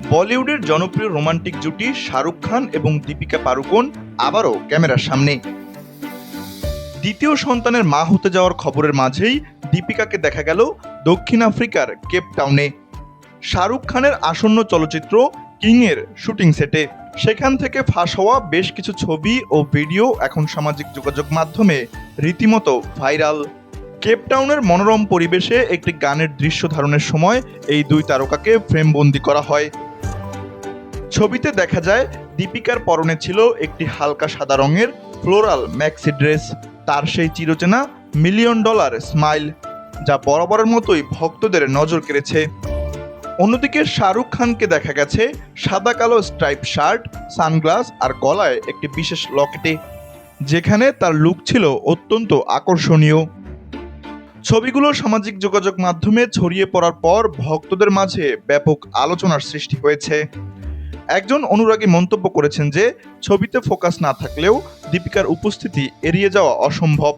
বলিউডের জনপ্রিয় রোমান্টিক জুটি শাহরুখ খান এবং দীপিকা পাড়ুকোন আবারও ক্যামেরার সামনে। দ্বিতীয় সন্তানের মা হতে যাওয়ার খবরের মাঝেই দীপিকাকে দেখা গেল দক্ষিণ আফ্রিকার কেপ টাউনে শাহরুখ খানের আসন্ন চলচ্চিত্র কিং-এর শুটিং সেটে। সেখান থেকে ফাঁস হওয়া বেশ কিছু ছবি ও ভিডিও এখন সামাজিক যোগাযোগ মাধ্যমে রীতিমতো ভাইরাল। কেপ টাউনের মনোরম পরিবেশে একটি গানের দৃশ্য ধারণের সময় এই দুই তারকাকে ফ্রেমবন্দি করা হয়। ছবিতে দেখা যায় দীপিকার পরনে ছিল একটি হালকা সাদা রঙের ফ্লোরাল ম্যাক্সি ড্রেস, তার সেই চিরচেনা $1,000,000 স্মাইল, যা বরাবরের মতোই ভক্তদের নজর কেড়েছে। অন্যদিকে শাহরুখ খানকে দেখা গেছে সাদা কালো স্ট্রাইপ শার্ট, সানগ্লাস আর গলায় একটি বিশেষ লকেটে, যেখানে তার লুক ছিল অত্যন্ত আকর্ষণীয়। ছবিগুলো সামাজিক যোগাযোগ মাধ্যমে ছড়িয়ে পড়ার পর ভক্তদের মাঝে ব্যাপক আলোচনার সৃষ্টি হয়েছে। একজন অনুরাগী মন্তব্য করেছেন যে ছবিতে ফোকাস না থাকলেও দীপিকার উপস্থিতি এড়িয়ে যাওয়া অসম্ভব।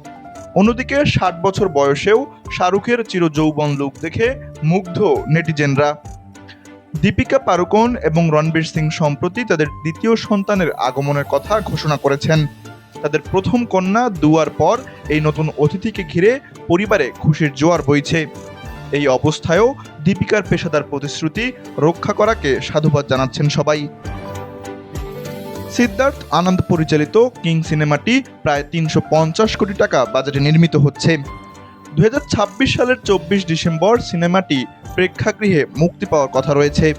অন্যদিকে 60 বছর বয়সেও শাহরুখের চিরযৌবন লুক দেখে মুগ্ধ নেটিজেনরা। দীপিকা পাড়ুকোন এবং রণবীর সিং সম্প্রতি তাদের দ্বিতীয় সন্তানের আগমনের কথা ঘোষণা করেছেন। তাদের প্রথম কন্যা দুয়ার পর এই নতুন অতিথিকে ঘিরে পরিবারে খুশির জোয়ার বইছে। এই অবস্থায়ও দীপিকার পেশাদার প্রতিশ্রুতি রক্ষা করাকে সাধুবাদ জানাচ্ছেন সবাই। সিদ্ধার্থ আনন্দ পরিচালিত কিং সিনেমাটি প্রায় 350 কোটি টাকা বাজেটে নির্মিত হচ্ছে। 2026 সালের 24 ডিসেম্বর সিনেমাটি প্রেক্ষাগৃহে মুক্তি পাওয়ার কথা রয়েছে।